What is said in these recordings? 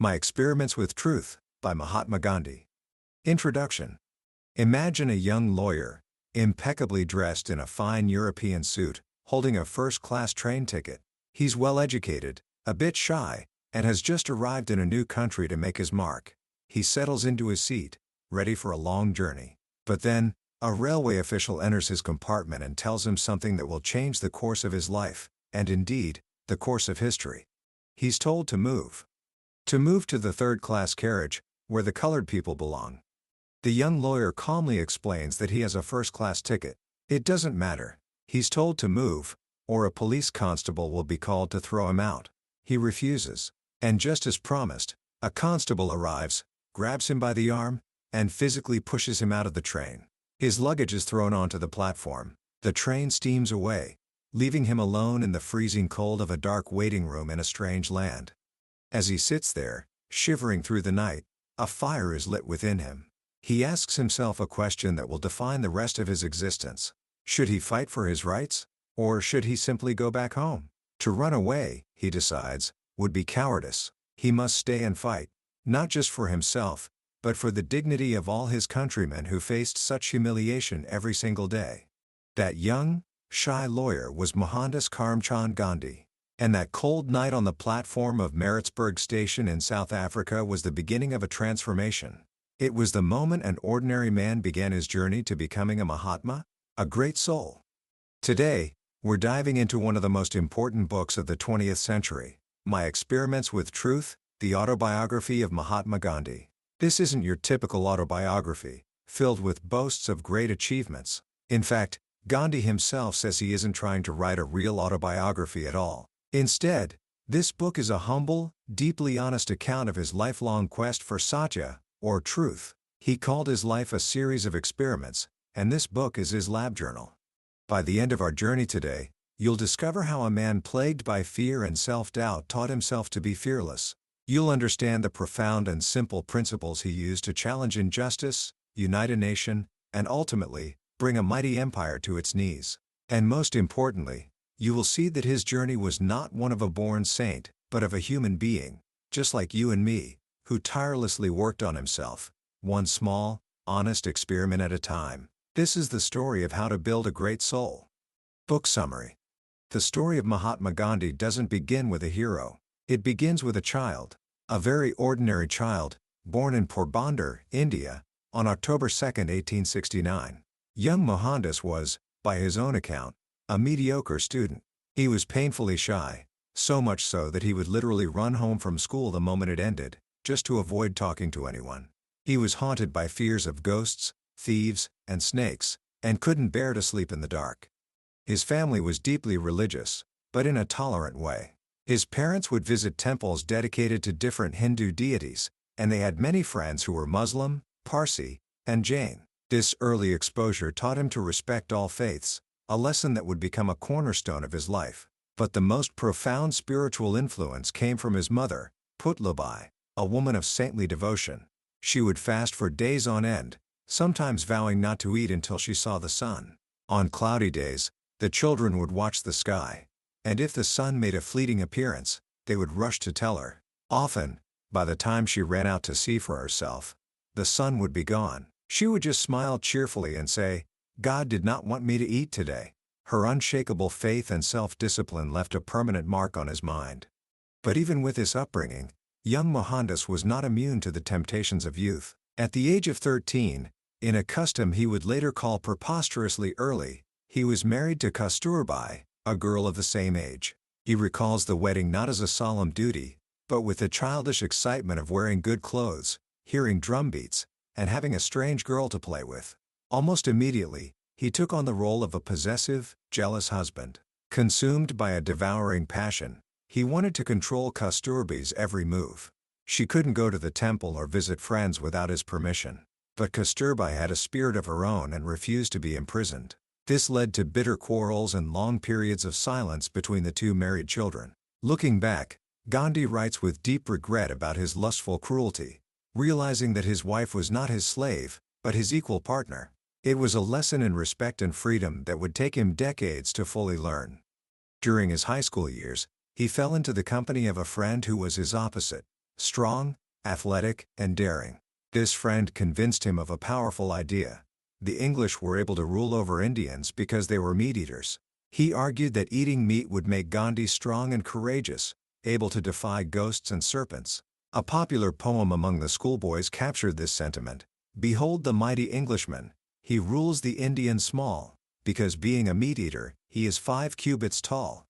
My Experiments with Truth, by Mahatma Gandhi. Introduction. Imagine a young lawyer, impeccably dressed in a fine European suit, holding a first-class train ticket. He's well-educated, a bit shy, and has just arrived in a new country to make his mark. He settles into his seat, ready for a long journey. But then, a railway official enters his compartment and tells him something that will change the course of his life, and indeed, the course of history. He's told to move. To move to the third-class carriage, where the colored people belong. The young lawyer calmly explains that he has a first-class ticket. It doesn't matter. He's told to move, or a police constable will be called to throw him out. He refuses. And just as promised, a constable arrives, grabs him by the arm, and physically pushes him out of the train. His luggage is thrown onto the platform. The train steams away, leaving him alone in the freezing cold of a dark waiting room in a strange land. As he sits there, shivering through the night, a fire is lit within him. He asks himself a question that will define the rest of his existence. Should he fight for his rights, or should he simply go back home? To run away, he decides, would be cowardice. He must stay and fight, not just for himself, but for the dignity of all his countrymen who faced such humiliation every single day. That young, shy lawyer was Mohandas Karamchand Gandhi. And that cold night on the platform of Maritzburg Station in South Africa was the beginning of a transformation. It was the moment an ordinary man began his journey to becoming a Mahatma, a great soul. Today, we're diving into one of the most important books of the 20th century, My Experiments with Truth, the Autobiography of Mahatma Gandhi. This isn't your typical autobiography, filled with boasts of great achievements. In fact, Gandhi himself says he isn't trying to write a real autobiography at all. Instead, this book is a humble, deeply honest account of his lifelong quest for satya, or truth. He called his life a series of experiments, and this book is his lab journal. By the end of our journey today, you'll discover how a man plagued by fear and self-doubt taught himself to be fearless. You'll understand the profound and simple principles he used to challenge injustice, unite a nation, and ultimately, bring a mighty empire to its knees. And most importantly, you will see that his journey was not one of a born saint, but of a human being, just like you and me, who tirelessly worked on himself, one small, honest experiment at a time. This is the story of how to build a great soul. Book summary. The story of Mahatma Gandhi doesn't begin with a hero. It begins with a child, a very ordinary child, born in Porbandar, India, on October 2, 1869. Young Mohandas was, by his own account, a mediocre student. He was painfully shy, so much so that he would literally run home from school the moment it ended, just to avoid talking to anyone. He was haunted by fears of ghosts, thieves, and snakes, and couldn't bear to sleep in the dark. His family was deeply religious, but in a tolerant way. His parents would visit temples dedicated to different Hindu deities, and they had many friends who were Muslim, Parsi, and Jain. This early exposure taught him to respect all faiths, a lesson that would become a cornerstone of his life. But the most profound spiritual influence came from his mother, Putlabai, a woman of saintly devotion. She would fast for days on end, sometimes vowing not to eat until she saw the sun. On cloudy days, the children would watch the sky, and if the sun made a fleeting appearance, they would rush to tell her. Often, by the time she ran out to see for herself, the sun would be gone. She would just smile cheerfully and say, "God did not want me to eat today." Her unshakable faith and self-discipline left a permanent mark on his mind. But even with this upbringing, young Mohandas was not immune to the temptations of youth. At the age of 13, in a custom he would later call preposterously early, he was married to Kasturbai, a girl of the same age. He recalls the wedding not as a solemn duty, but with the childish excitement of wearing good clothes, hearing drum beats, and having a strange girl to play with. Almost immediately, he took on the role of a possessive, jealous husband. Consumed by a devouring passion, he wanted to control Kasturbai's every move. She couldn't go to the temple or visit friends without his permission. But Kasturbai had a spirit of her own and refused to be imprisoned. This led to bitter quarrels and long periods of silence between the two married children. Looking back, Gandhi writes with deep regret about his lustful cruelty, realizing that his wife was not his slave, but his equal partner. It was a lesson in respect and freedom that would take him decades to fully learn. During his high school years, he fell into the company of a friend who was his opposite, strong, athletic, and daring. This friend convinced him of a powerful idea. The English were able to rule over Indians because they were meat-eaters. He argued that eating meat would make Gandhi strong and courageous, able to defy ghosts and serpents. A popular poem among the schoolboys captured this sentiment. Behold the mighty Englishman, he rules the Indian small, because being a meat-eater, he is 5 cubits tall.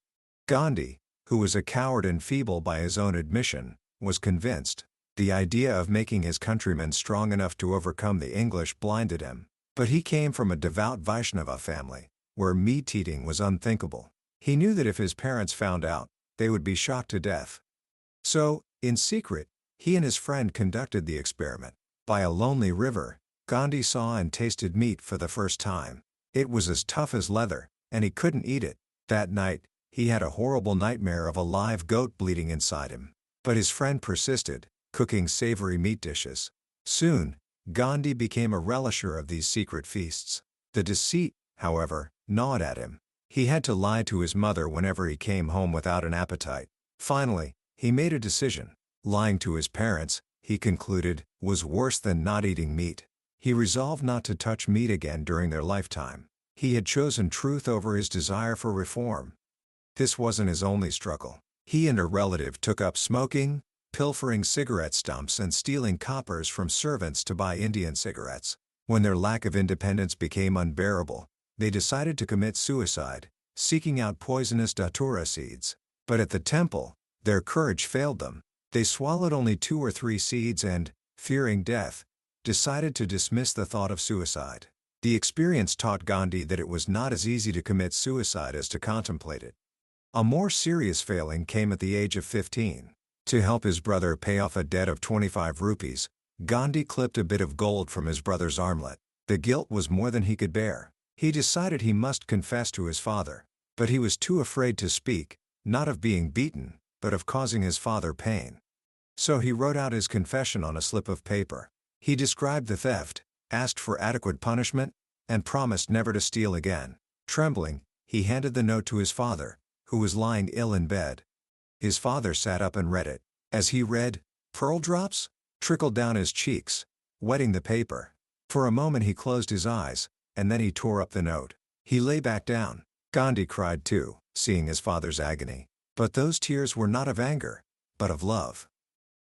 Gandhi, who was a coward and feeble by his own admission, was convinced. The idea of making his countrymen strong enough to overcome the English blinded him. But he came from a devout Vaishnava family, where meat-eating was unthinkable. He knew that if his parents found out, they would be shocked to death. So, in secret, he and his friend conducted the experiment. By a lonely river, Gandhi saw and tasted meat for the first time. It was as tough as leather, and he couldn't eat it. That night, he had a horrible nightmare of a live goat bleeding inside him. But his friend persisted, cooking savory meat dishes. Soon, Gandhi became a relisher of these secret feasts. The deceit, however, gnawed at him. He had to lie to his mother whenever he came home without an appetite. Finally, he made a decision. Lying to his parents, he concluded, was worse than not eating meat. He resolved not to touch meat again during their lifetime. He had chosen truth over his desire for reform. This wasn't his only struggle. He and a relative took up smoking, pilfering cigarette stumps and stealing coppers from servants to buy Indian cigarettes. When their lack of independence became unbearable, they decided to commit suicide, seeking out poisonous datura seeds. But at the temple, their courage failed them. They swallowed only 2 or 3 seeds and, fearing death, decided to dismiss the thought of suicide. The experience taught Gandhi that it was not as easy to commit suicide as to contemplate it. A more serious failing came at the age of 15. To help his brother pay off a debt of 25 rupees, Gandhi clipped a bit of gold from his brother's armlet. The guilt was more than he could bear. He decided he must confess to his father. But he was too afraid to speak, not of being beaten, but of causing his father pain. So he wrote out his confession on a slip of paper. He described the theft, asked for adequate punishment, and promised never to steal again. Trembling, he handed the note to his father, who was lying ill in bed. His father sat up and read it. As he read, pearl drops trickled down his cheeks, wetting the paper. For a moment he closed his eyes, and then he tore up the note. He lay back down. Gandhi cried too, seeing his father's agony. But those tears were not of anger, but of love.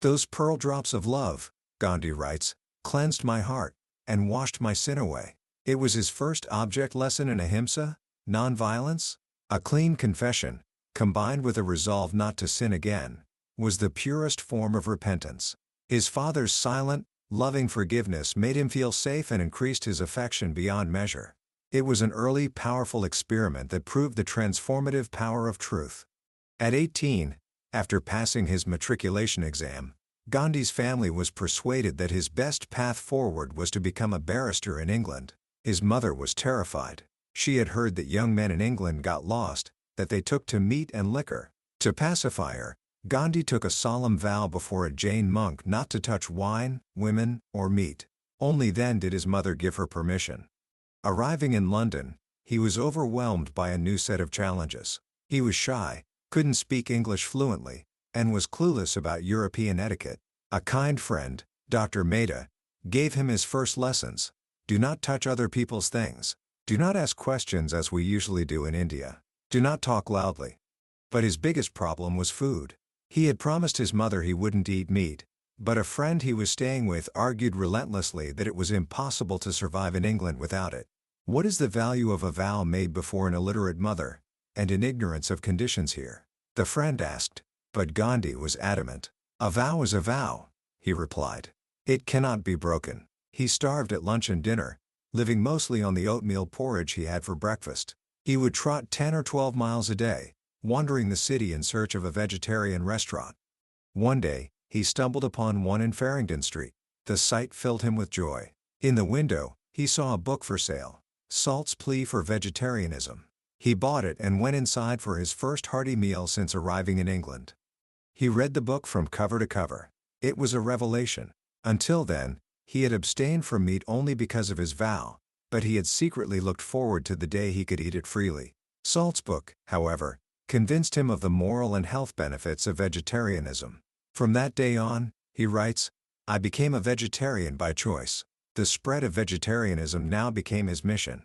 Those pearl drops of love, Gandhi writes, cleansed my heart, and washed my sin away. It was his first object lesson in ahimsa, non-violence. A clean confession, combined with a resolve not to sin again, was the purest form of repentance. His father's silent, loving forgiveness made him feel safe and increased his affection beyond measure. It was an early, powerful experiment that proved the transformative power of truth. At 18, after passing his matriculation exam, Gandhi's family was persuaded that his best path forward was to become a barrister in England. His mother was terrified. She had heard that young men in England got lost, that they took to meat and liquor. To pacify her, Gandhi took a solemn vow before a Jain monk not to touch wine, women, or meat. Only then did his mother give her permission. Arriving in London, he was overwhelmed by a new set of challenges. He was shy, couldn't speak English fluently, and was clueless about European etiquette. A kind friend, Dr. Mehta, gave him his first lessons. Do not touch other people's things. Do not ask questions as we usually do in India. Do not talk loudly. But his biggest problem was food. He had promised his mother he wouldn't eat meat, but a friend he was staying with argued relentlessly that it was impossible to survive in England without it. What is the value of a vow made before an illiterate mother, and in ignorance of conditions here? The friend asked, but Gandhi was adamant. A vow is a vow, he replied. It cannot be broken. He starved at lunch and dinner, living mostly on the oatmeal porridge he had for breakfast. He would trot 10 or 12 miles a day, wandering the city in search of a vegetarian restaurant. One day, he stumbled upon one in Farringdon Street. The sight filled him with joy. In the window, he saw a book for sale, Salt's Plea for Vegetarianism. He bought it and went inside for his first hearty meal since arriving in England. He read the book from cover to cover. It was a revelation. Until then, he had abstained from meat only because of his vow, but he had secretly looked forward to the day he could eat it freely. Salt's book, however, convinced him of the moral and health benefits of vegetarianism. From that day on, he writes, I became a vegetarian by choice. The spread of vegetarianism now became his mission.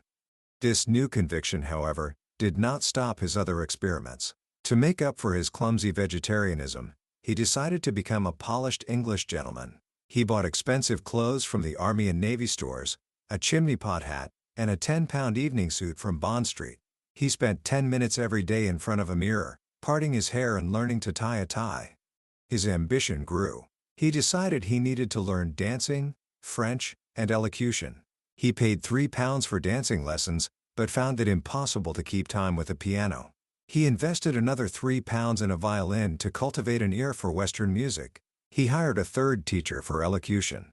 This new conviction, however, did not stop his other experiments. To make up for his clumsy vegetarianism, he decided to become a polished English gentleman. He bought expensive clothes from the Army and Navy stores, a chimney pot hat, and a 10-pound evening suit from Bond Street. He spent 10 minutes every day in front of a mirror, parting his hair and learning to tie a tie. His ambition grew. He decided he needed to learn dancing, French, and elocution. He paid £3 for dancing lessons, but found it impossible to keep time with the piano. He invested another £3 in a violin to cultivate an ear for Western music. He hired a third teacher for elocution.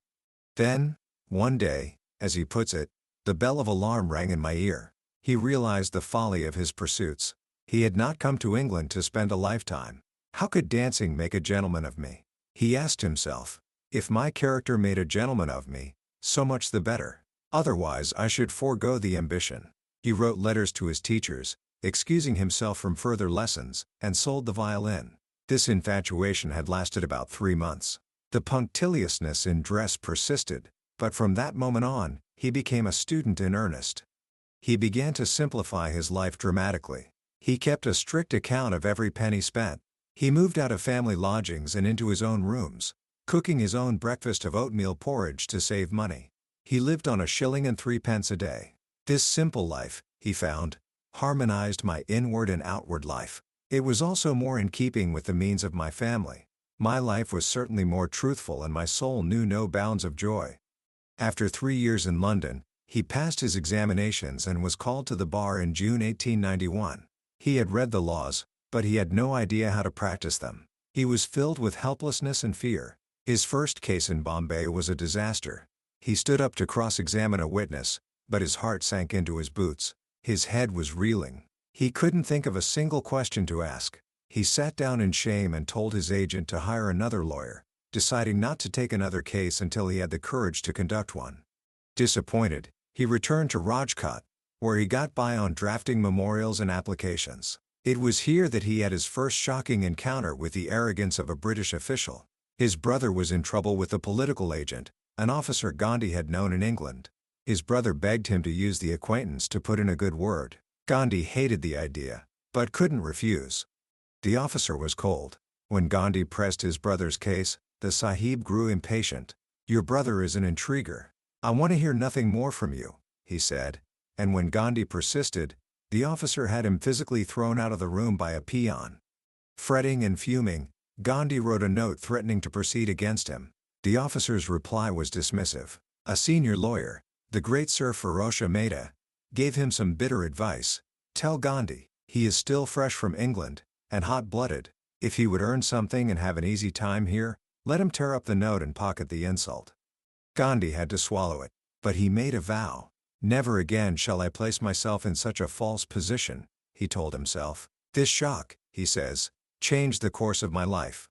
Then, one day, as he puts it, the bell of alarm rang in my ear. He realized the folly of his pursuits. He had not come to England to spend a lifetime. How could dancing make a gentleman of me? He asked himself. If my character made a gentleman of me, so much the better. Otherwise I should forego the ambition. He wrote letters to his teachers, excusing himself from further lessons, and sold the violin. This infatuation had lasted about 3 months. The punctiliousness in dress persisted, but from that moment on, he became a student in earnest. He began to simplify his life dramatically. He kept a strict account of every penny spent. He moved out of family lodgings and into his own rooms, cooking his own breakfast of oatmeal porridge to save money. He lived on 1.03 a day. This simple life, he found, harmonized my inward and outward life. It was also more in keeping with the means of my family. My life was certainly more truthful and my soul knew no bounds of joy. After 3 years in London, he passed his examinations and was called to the bar in June 1891. He had read the laws, but he had no idea how to practice them. He was filled with helplessness and fear. His first case in Bombay was a disaster. He stood up to cross-examine a witness, but his heart sank into his boots. His head was reeling. He couldn't think of a single question to ask. He sat down in shame and told his agent to hire another lawyer, deciding not to take another case until he had the courage to conduct one. Disappointed, he returned to Rajkot, where he got by on drafting memorials and applications. It was here that he had his first shocking encounter with the arrogance of a British official. His brother was in trouble with a political agent, an officer Gandhi had known in England. His brother begged him to use the acquaintance to put in a good word. Gandhi hated the idea, but couldn't refuse. The officer was cold. When Gandhi pressed his brother's case, the Sahib grew impatient. "Your brother is an intriguer. I want to hear nothing more from you," he said. And when Gandhi persisted, the officer had him physically thrown out of the room by a peon. Fretting and fuming, Gandhi wrote a note threatening to proceed against him. The officer's reply was dismissive. A senior lawyer, the great Sir Ferosha Mehta, gave him some bitter advice. "Tell Gandhi, he is still fresh from England, and hot-blooded. If he would earn something and have an easy time here, let him tear up the note and pocket the insult." Gandhi had to swallow it, but he made a vow. "Never again shall I place myself in such a false position," he told himself. "This shock," he says, "changed the course of my life."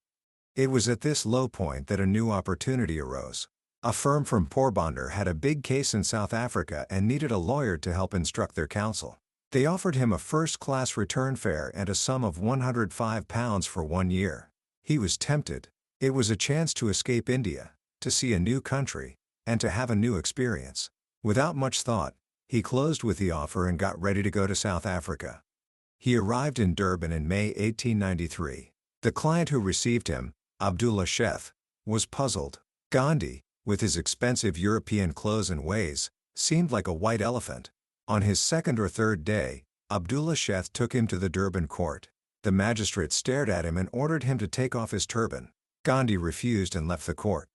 It was at this low point that a new opportunity arose. A firm from Porbandar had a big case in South Africa and needed a lawyer to help instruct their counsel. They offered him a first-class return fare and a sum of £105 for 1 year. He was tempted. It was a chance to escape India, to see a new country, and to have a new experience. Without much thought, he closed with the offer and got ready to go to South Africa. He arrived in Durban in May 1893. The client who received him, Abdullah Sheth, was puzzled. Gandhi, with his expensive European clothes and ways, seemed like a white elephant. On his second or third day, Abdullah Sheth took him to the Durban court. The magistrate stared at him and ordered him to take off his turban. Gandhi refused and left the court.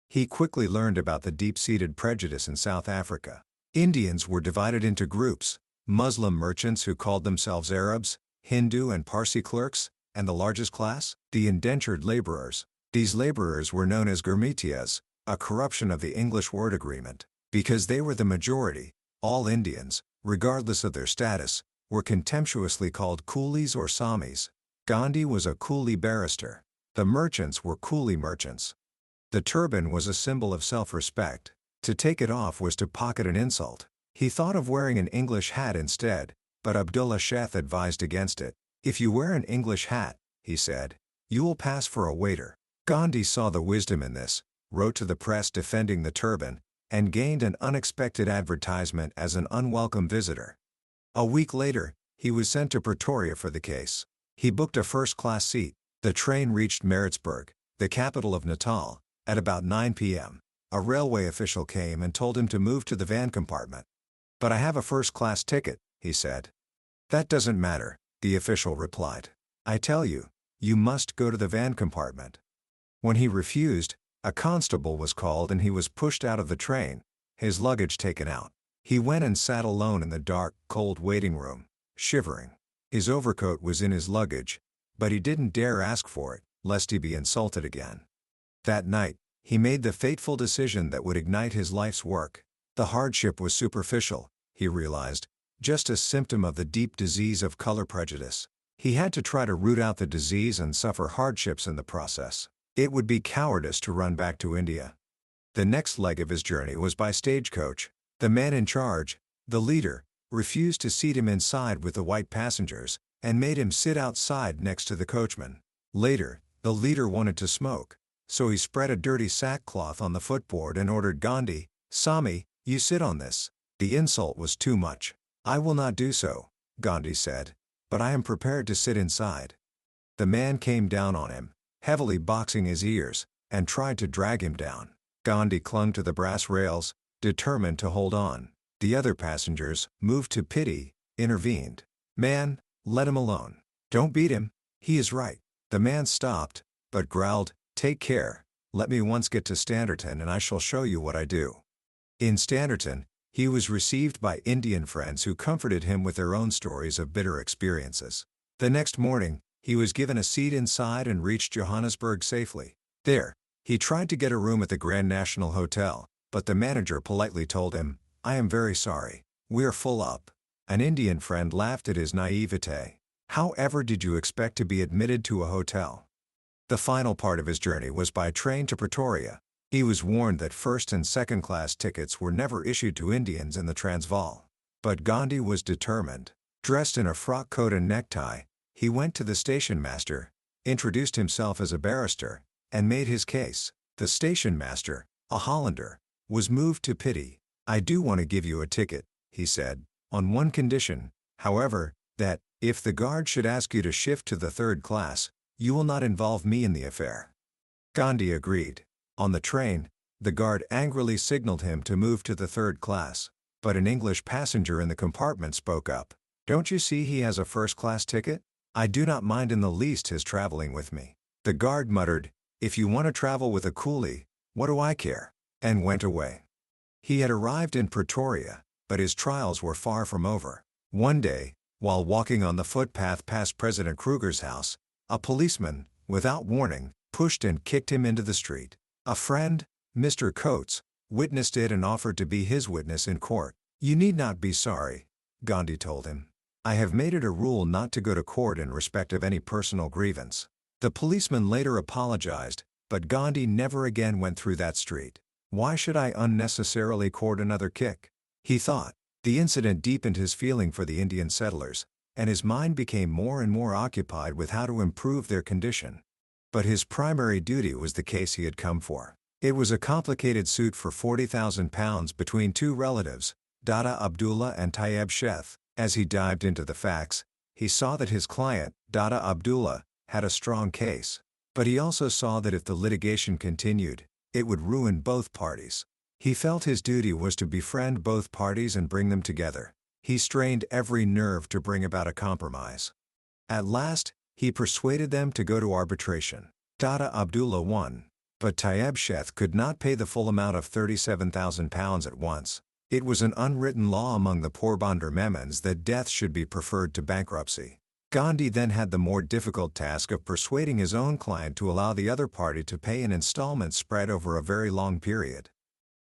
He quickly learned about the deep-seated prejudice in South Africa. Indians were divided into groups: Muslim merchants who called themselves Arabs, Hindu and Parsi clerks, and the largest class, the indentured laborers. These laborers were known as Gurmitias, a corruption of the English word agreement. Because they were the majority, all Indians, regardless of their status, were contemptuously called coolies or Samis. Gandhi was a coolie barrister. The merchants were coolie merchants. The turban was a symbol of self-respect. To take it off was to pocket an insult. He thought of wearing an English hat instead, but Abdullah Sheth advised against it. "If you wear an English hat," he said, "you will pass for a waiter." Gandhi saw the wisdom in this, wrote to the press defending the turban, and gained an unexpected advertisement as an unwelcome visitor. A week later, he was sent to Pretoria for the case. He booked a first-class seat. The train reached Maritzburg, the capital of Natal, at about 9 p.m. A railway official came and told him to move to the van compartment. "But I have a first-class ticket," he said. "That doesn't matter," the official replied. "I tell you, you must go to the van compartment." When he refused, a constable was called and he was pushed out of the train, his luggage taken out. He went and sat alone in the dark, cold waiting room, shivering. His overcoat was in his luggage, but he didn't dare ask for it, lest he be insulted again. That night, he made the fateful decision that would ignite his life's work. The hardship was superficial, he realized, just a symptom of the deep disease of color prejudice. He had to try to root out the disease and suffer hardships in the process. It would be cowardice to run back to India. The next leg of his journey was by stagecoach. The man in charge, the leader, refused to seat him inside with the white passengers, and made him sit outside next to the coachman. Later, the leader wanted to smoke, so he spread a dirty sackcloth on the footboard and ordered Gandhi, "Sami, you sit on this." The insult was too much. "I will not do so," Gandhi said, "but I am prepared to sit inside." The man came down on him, heavily boxing his ears, and tried to drag him down. Gandhi clung to the brass rails, determined to hold on. The other passengers, moved to pity, intervened. "Man, let him alone. Don't beat him. He is right." The man stopped, but growled, "Take care, let me once get to Standerton and I shall show you what I do." In Standerton, he was received by Indian friends who comforted him with their own stories of bitter experiences. The next morning, he was given a seat inside and reached Johannesburg safely. There, he tried to get a room at the Grand National Hotel, but the manager politely told him, "I am very sorry, we're full up." An Indian friend laughed at his naivete. "How ever did you expect to be admitted to a hotel?" The final part of his journey was by train to Pretoria. He was warned that first and second class tickets were never issued to Indians in the Transvaal. But Gandhi was determined. Dressed in a frock coat and necktie, he went to the station master, introduced himself as a barrister, and made his case. The station master, a Hollander, was moved to pity. "I do want to give you a ticket," he said, "on one condition, however, that, if the guard should ask you to shift to the third class, you will not involve me in the affair." Gandhi agreed. On the train, the guard angrily signaled him to move to the third class, but an English passenger in the compartment spoke up. "Don't you see he has a first-class ticket? I do not mind in the least his traveling with me." The guard muttered, "If you want to travel with a coolie, what do I care?" and went away. He had arrived in Pretoria, but his trials were far from over. One day, while walking on the footpath past President Kruger's house, a policeman, without warning, pushed and kicked him into the street. A friend, Mr. Coates, witnessed it and offered to be his witness in court. "You need not be sorry," Gandhi told him. "I have made it a rule not to go to court in respect of any personal grievance." The policeman later apologized, but Gandhi never again went through that street. "Why should I unnecessarily court another kick?" he thought. The incident deepened his feeling for the Indian settlers, and his mind became more and more occupied with how to improve their condition. But his primary duty was the case he had come for. It was a complicated suit for £40,000 between two relatives, Dada Abdullah and Tayyab Sheth. As he dived into the facts, he saw that his client, Dada Abdullah, had a strong case. But he also saw that if the litigation continued, it would ruin both parties. He felt his duty was to befriend both parties and bring them together. He strained every nerve to bring about a compromise. At last, he persuaded them to go to arbitration. Dada Abdullah won, but Tayyab Sheth could not pay the full amount of £37,000 at once. It was an unwritten law among the Porbandar Memons that death should be preferred to bankruptcy. Gandhi then had the more difficult task of persuading his own client to allow the other party to pay in installments spread over a very long period.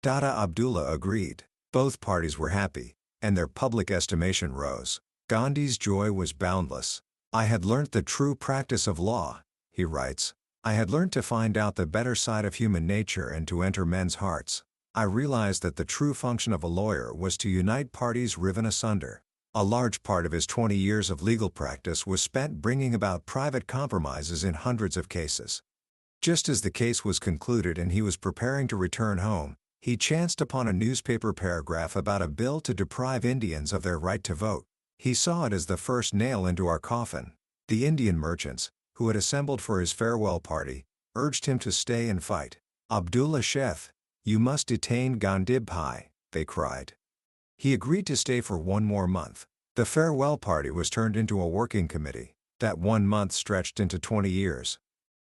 Dada Abdullah agreed. Both parties were happy, and their public estimation rose. Gandhi's joy was boundless. "I had learnt the true practice of law," he writes. "I had learnt to find out the better side of human nature and to enter men's hearts. I realized that the true function of a lawyer was to unite parties riven asunder." A large part of his 20 years of legal practice was spent bringing about private compromises in hundreds of cases. Just as the case was concluded and he was preparing to return home, he chanced upon a newspaper paragraph about a bill to deprive Indians of their right to vote. He saw it as the first nail into our coffin. The Indian merchants, who had assembled for his farewell party, urged him to stay and fight. "Abdullah Sheth, you must detain Gandhi Bhai," they cried. He agreed to stay for one more month. The farewell party was turned into a working committee. That 1 month stretched into 20 years.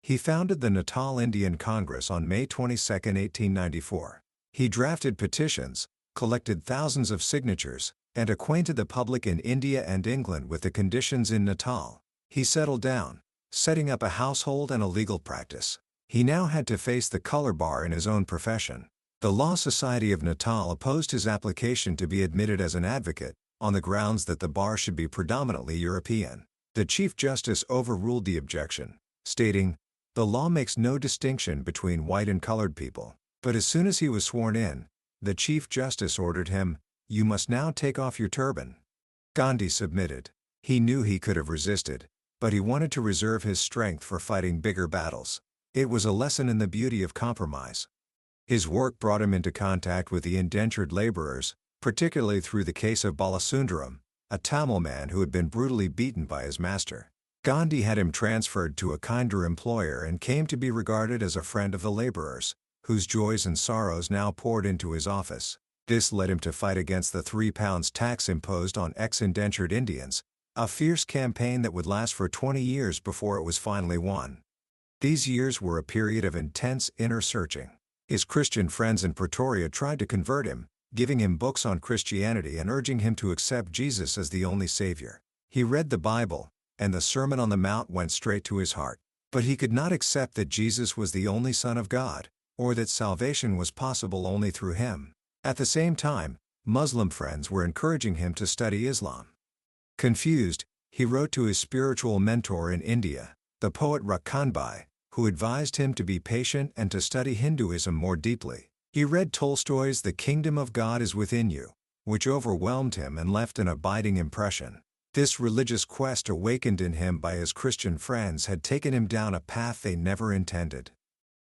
He founded the Natal Indian Congress on May 22, 1894. He drafted petitions, collected thousands of signatures, and acquainted the public in India and England with the conditions in Natal. He settled down, setting up a household and a legal practice. He now had to face the color bar in his own profession. The Law Society of Natal opposed his application to be admitted as an advocate, on the grounds that the bar should be predominantly European. The Chief Justice overruled the objection, stating, "The law makes no distinction between white and colored people." But as soon as he was sworn in, the Chief Justice ordered him, "You must now take off your turban." Gandhi submitted. He knew he could have resisted, but he wanted to reserve his strength for fighting bigger battles. It was a lesson in the beauty of compromise. His work brought him into contact with the indentured laborers, particularly through the case of Balasundaram, a Tamil man who had been brutally beaten by his master. Gandhi had him transferred to a kinder employer and came to be regarded as a friend of the laborers, whose joys and sorrows now poured into his office. This led him to fight against the £3 tax imposed on ex-indentured Indians, a fierce campaign that would last for 20 years before it was finally won. These years were a period of intense inner searching. His Christian friends in Pretoria tried to convert him, giving him books on Christianity and urging him to accept Jesus as the only Savior. He read the Bible, and the Sermon on the Mount went straight to his heart. But he could not accept that Jesus was the only Son of God, or that salvation was possible only through him. At the same time, Muslim friends were encouraging him to study Islam. Confused, he wrote to his spiritual mentor in India, the poet Rakhanbai, who advised him to be patient and to study Hinduism more deeply. He read Tolstoy's "The Kingdom of God is Within You," which overwhelmed him and left an abiding impression. This religious quest awakened in him by his Christian friends had taken him down a path they never intended.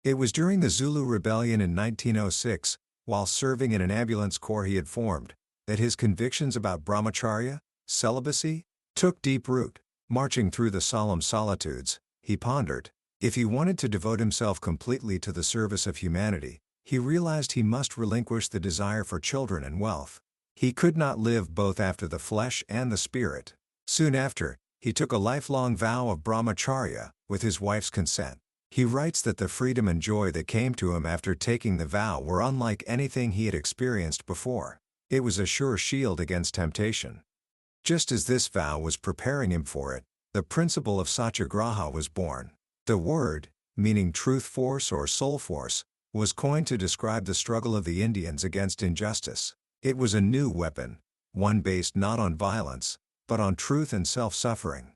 It was during the Zulu Rebellion in 1906, while serving in an ambulance corps he had formed, that his convictions about brahmacharya, celibacy, took deep root. Marching through the solemn solitudes, he pondered. If he wanted to devote himself completely to the service of humanity, he realized he must relinquish the desire for children and wealth. He could not live both after the flesh and the spirit. Soon after, he took a lifelong vow of brahmacharya, with his wife's consent. He writes that the freedom and joy that came to him after taking the vow were unlike anything he had experienced before. It was a sure shield against temptation. Just as this vow was preparing him for it, the principle of Satyagraha was born. The word, meaning truth force or soul force, was coined to describe the struggle of the Indians against injustice. It was a new weapon, one based not on violence, but on truth and self-suffering.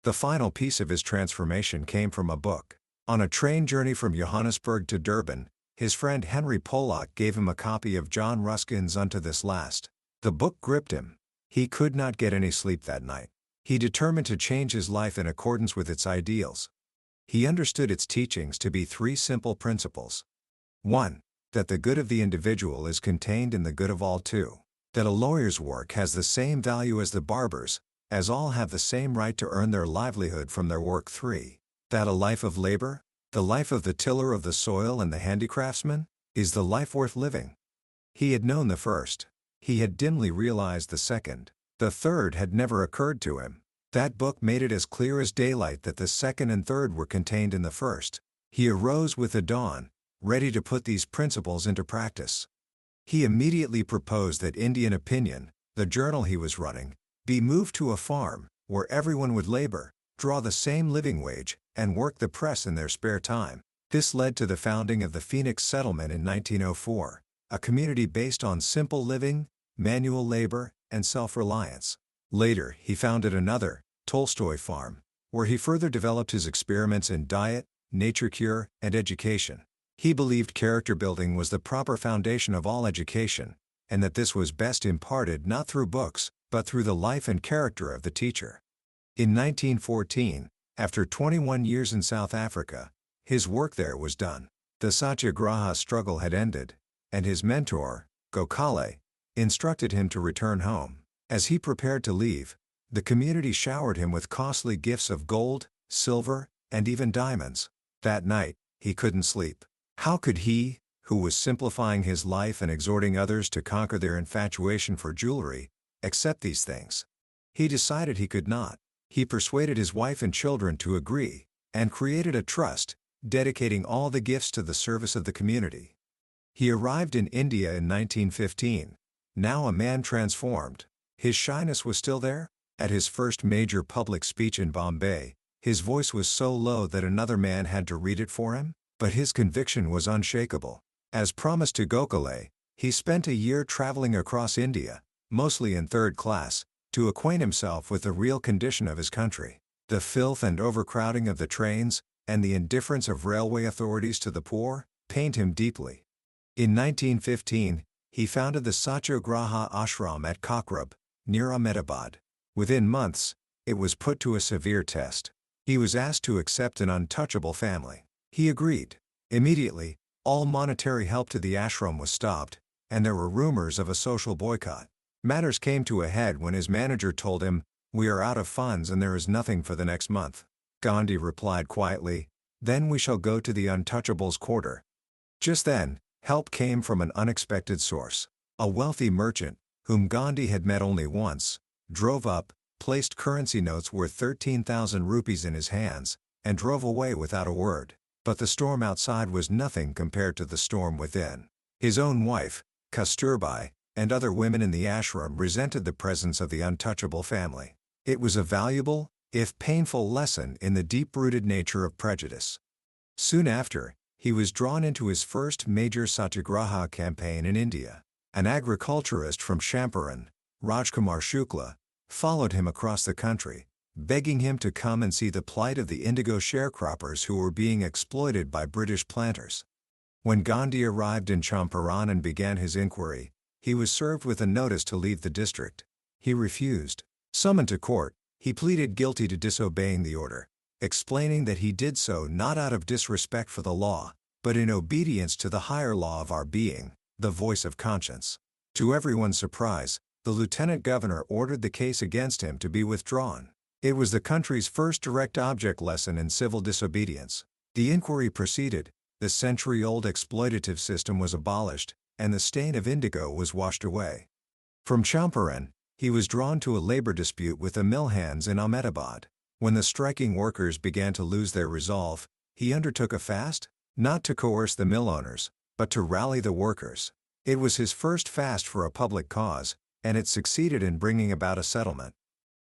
The final piece of his transformation came from a book. On a train journey from Johannesburg to Durban, his friend Henry Pollock gave him a copy of John Ruskin's Unto This Last. The book gripped him. He could not get any sleep that night. He determined to change his life in accordance with its ideals. He understood its teachings to be 3 simple principles. 1. That the good of the individual is contained in the good of all. 2. That a lawyer's work has the same value as the barber's, as all have the same right to earn their livelihood from their work. 3. That a life of labor, the life of the tiller of the soil and the handicraftsman, is the life worth living. He had known the first. He had dimly realized the second. The third had never occurred to him. That book made it as clear as daylight that the second and third were contained in the first. He arose with the dawn, ready to put these principles into practice. He immediately proposed that Indian Opinion, the journal he was running, be moved to a farm, where everyone would labor, draw the same living wage, and work the press in their spare time. This led to the founding of the Phoenix Settlement in 1904, a community based on simple living, manual labor, and self-reliance. Later, he founded another, Tolstoy Farm, where he further developed his experiments in diet, nature cure, and education. He believed character building was the proper foundation of all education, and that this was best imparted not through books, but through the life and character of the teacher. In 1914, after 21 years in South Africa, His work there was done. The Satyagraha struggle had ended, and his mentor, Gokhale, instructed him to return home. As he prepared to leave, the community showered him with costly gifts of gold, silver, and even diamonds. That night, he couldn't sleep. How could he, who was simplifying his life and exhorting others to conquer their infatuation for jewelry, accept these things? He decided he could not. He persuaded his wife and children to agree, and created a trust, dedicating all the gifts to the service of the community. He arrived in India in 1915, now a man transformed. His shyness was still there. At his first major public speech in Bombay, his voice was so low that another man had to read it for him, but his conviction was unshakable. As promised to Gokhale, he spent a year traveling across India, mostly in third class, to acquaint himself with the real condition of his country. The filth and overcrowding of the trains, and the indifference of railway authorities to the poor, pained him deeply. In 1915, he founded the Satyagraha ashram at Kakrab, near Ahmedabad. Within months, it was put to a severe test. He was asked to accept an untouchable family. He agreed. Immediately, all monetary help to the ashram was stopped, and there were rumors of a social boycott. Matters came to a head when his manager told him, "We are out of funds and there is nothing for the next month." Gandhi replied quietly, "Then we shall go to the untouchables' quarter." Just then, help came from an unexpected source. A wealthy merchant, whom Gandhi had met only once, drove up, placed currency notes worth 13,000 rupees in his hands, and drove away without a word. But the storm outside was nothing compared to the storm within. His own wife, Kasturbai, and other women in the ashram resented the presence of the untouchable family. It was a valuable, if painful, lesson in the deep-rooted nature of prejudice. Soon after, he was drawn into his first major Satyagraha campaign in India. An agriculturist from Champaran, Rajkumar Shukla, followed him across the country, begging him to come and see the plight of the indigo sharecroppers who were being exploited by British planters. When Gandhi arrived in Champaran and began his inquiry, he was served with a notice to leave the district. He refused. Summoned to court, he pleaded guilty to disobeying the order, explaining that he did so not out of disrespect for the law, but in obedience to the higher law of our being, the voice of conscience. To everyone's surprise, the lieutenant governor ordered the case against him to be withdrawn. It was the country's first direct object lesson in civil disobedience. The inquiry proceeded, the century-old exploitative system was abolished, and the stain of indigo was washed away. From Champaran, he was drawn to a labor dispute with the mill hands in Ahmedabad. When the striking workers began to lose their resolve, he undertook a fast, not to coerce the mill owners, but to rally the workers. It was his first fast for a public cause, and it succeeded in bringing about a settlement.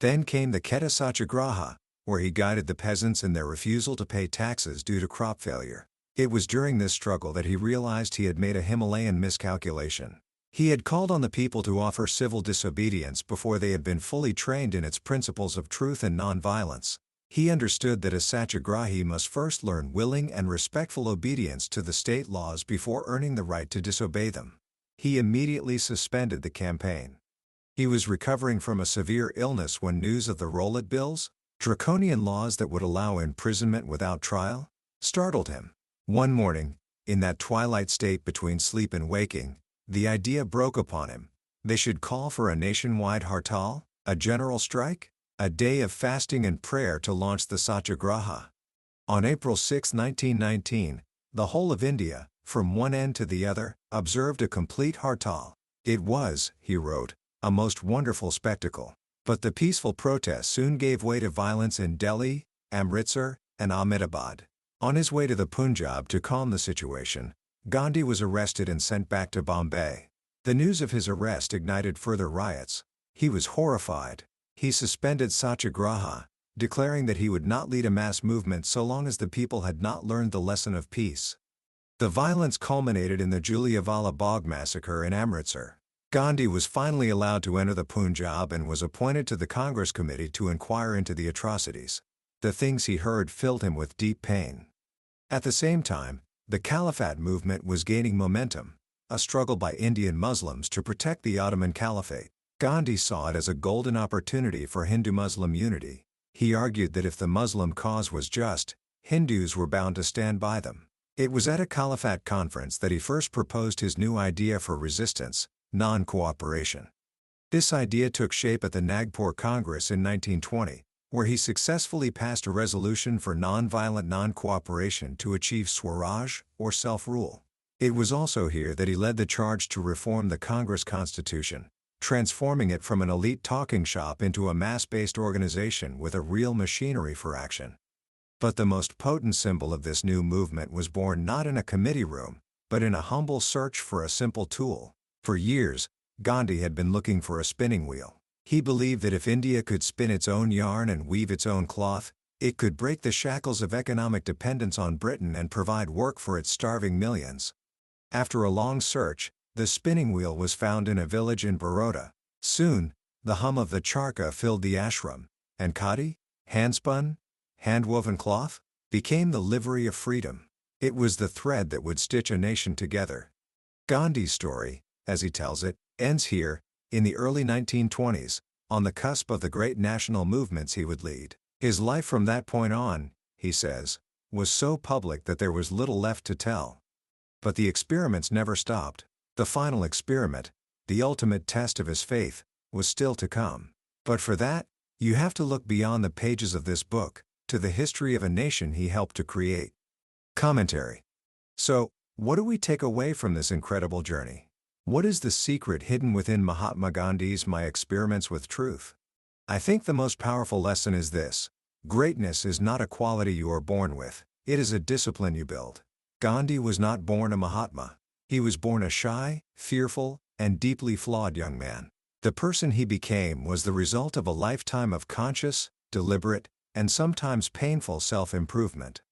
Then came the Kheta Satyagraha, where he guided the peasants in their refusal to pay taxes due to crop failure. It was during this struggle that he realized he had made a Himalayan miscalculation. He had called on the people to offer civil disobedience before they had been fully trained in its principles of truth and nonviolence. He understood that a Satyagrahi must first learn willing and respectful obedience to the state laws before earning the right to disobey them. He immediately suspended the campaign. He was recovering from a severe illness when news of the Rowlatt Bills, draconian laws that would allow imprisonment without trial, startled him. One morning, in that twilight state between sleep and waking, the idea broke upon him. They should call for a nationwide hartal, a general strike, a day of fasting and prayer to launch the Satyagraha. On April 6, 1919, the whole of India, from one end to the other, observed a complete hartal. It was, he wrote, a most wonderful spectacle. But the peaceful protests soon gave way to violence in Delhi, Amritsar, and Ahmedabad. On his way to the Punjab to calm the situation, Gandhi was arrested and sent back to Bombay. The news of his arrest ignited further riots. He was horrified. He suspended Satyagraha, declaring that he would not lead a mass movement so long as the people had not learned the lesson of peace. The violence culminated in the Jallianwala Bagh massacre in Amritsar. Gandhi was finally allowed to enter the Punjab and was appointed to the Congress Committee to inquire into the atrocities. The things he heard filled him with deep pain. At the same time, the Caliphate movement was gaining momentum, a struggle by Indian Muslims to protect the Ottoman Caliphate. Gandhi saw it as a golden opportunity for Hindu-Muslim unity. He argued that if the Muslim cause was just, Hindus were bound to stand by them. It was at a Caliphate conference that he first proposed his new idea for resistance, non-cooperation. This idea took shape at the Nagpur Congress in 1920, where he successfully passed a resolution for non-violent non-cooperation to achieve Swaraj, or self-rule. It was also here that he led the charge to reform the Congress Constitution, transforming it from an elite talking shop into a mass-based organization with a real machinery for action. But the most potent symbol of this new movement was born not in a committee room, but in a humble search for a simple tool. For years, Gandhi had been looking for a spinning wheel. He believed that if India could spin its own yarn and weave its own cloth, it could break the shackles of economic dependence on Britain and provide work for its starving millions. After a long search, the spinning wheel was found in a village in Baroda. Soon, the hum of the charkha filled the ashram, and khadi, handspun, hand-woven cloth, became the livery of freedom. It was the thread that would stitch a nation together. Gandhi's story, as he tells it, ends here, in the early 1920s, on the cusp of the great national movements he would lead. His life from that point on, he says, was so public that there was little left to tell. But the experiments never stopped. The final experiment, the ultimate test of his faith, was still to come. But for that, you have to look beyond the pages of this book, to the history of a nation he helped to create. Commentary. So, what do we take away from this incredible journey? What is the secret hidden within Mahatma Gandhi's My Experiments with Truth? I think the most powerful lesson is this: greatness is not a quality you are born with, it is a discipline you build. Gandhi was not born a Mahatma. He was born a shy, fearful, and deeply flawed young man. The person he became was the result of a lifetime of conscious, deliberate, and sometimes painful self-improvement.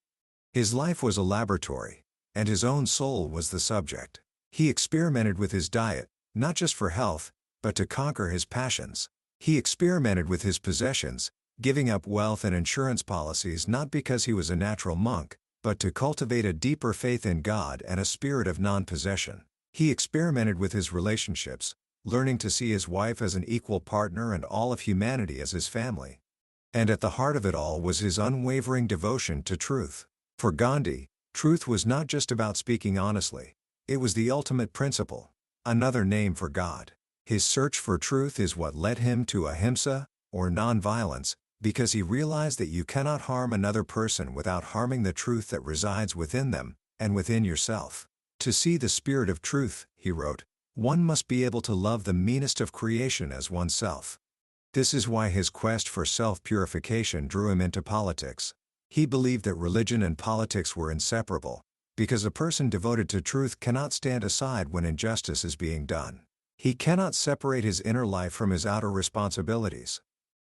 His life was a laboratory, and his own soul was the subject. He experimented with his diet, not just for health, but to conquer his passions. He experimented with his possessions, giving up wealth and insurance policies not because he was a natural monk, but to cultivate a deeper faith in God and a spirit of non-possession. He experimented with his relationships, learning to see his wife as an equal partner and all of humanity as his family. And at the heart of it all was his unwavering devotion to truth. For Gandhi, truth was not just about speaking honestly. It was the ultimate principle, another name for God. His search for truth is what led him to ahimsa, or nonviolence, because he realized that you cannot harm another person without harming the truth that resides within them, and within yourself. To see the spirit of truth, he wrote, one must be able to love the meanest of creation as oneself. This is why his quest for self-purification drew him into politics. He believed that religion and politics were inseparable, because a person devoted to truth cannot stand aside when injustice is being done. He cannot separate his inner life from his outer responsibilities.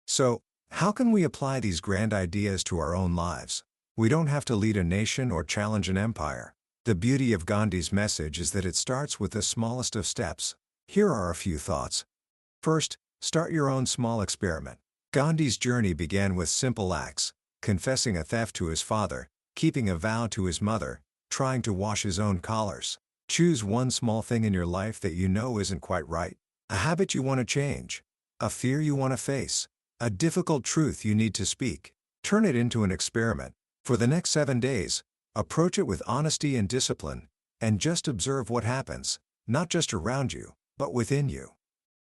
So, how can we apply these grand ideas to our own lives? We don't have to lead a nation or challenge an empire. The beauty of Gandhi's message is that it starts with the smallest of steps. Here are a few thoughts. First, start your own small experiment. Gandhi's journey began with simple acts: confessing a theft to his father, keeping a vow to his mother, trying to wash his own collars. Choose one small thing in your life that you know isn't quite right. A habit you want to change. A fear you want to face. A difficult truth you need to speak. Turn it into an experiment. For the next 7 days, approach it with honesty and discipline, and just observe what happens, not just around you, but within you.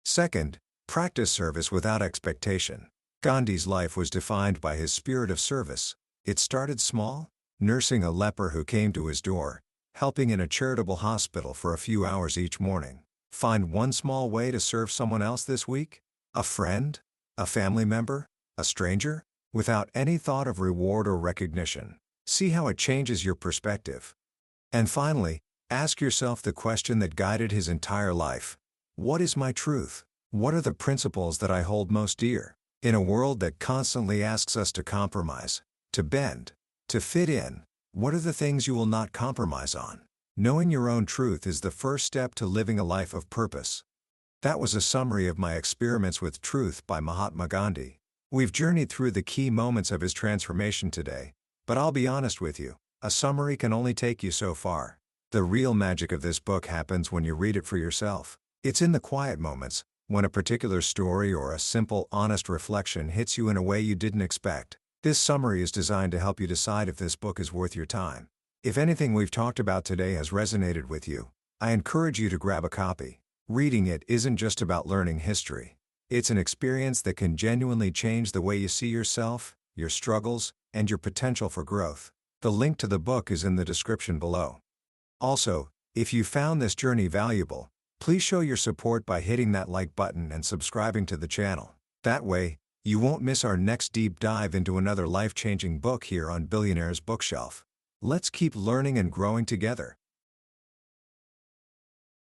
Second, practice service without expectation. Gandhi's life was defined by his spirit of service. It started small, nursing a leper who came to his door, helping in a charitable hospital for a few hours each morning. Find one small way to serve someone else this week. A friend, a family member, a stranger, without any thought of reward or recognition. See how it changes your perspective. And finally, ask yourself the question that guided his entire life. What is my truth? What are the principles that I hold most dear? In a world that constantly asks us to compromise, to bend, to fit in, what are the things you will not compromise on? Knowing your own truth is the first step to living a life of purpose. That was a summary of My Experiments with Truth by Mahatma Gandhi. We've journeyed through the key moments of his transformation today, but I'll be honest with you, a summary can only take you so far. The real magic of this book happens when you read it for yourself. It's in the quiet moments, when a particular story or a simple, honest reflection hits you in a way you didn't expect. This summary is designed to help you decide if this book is worth your time. If anything we've talked about today has resonated with you, I encourage you to grab a copy. Reading it isn't just about learning history. It's an experience that can genuinely change the way you see yourself, your struggles, and your potential for growth. The link to the book is in the description below. Also, if you found this journey valuable, please show your support by hitting that like button and subscribing to the channel. That way, you won't miss our next deep dive into another life-changing book here on Billionaire's Bookshelf. Let's keep learning and growing together.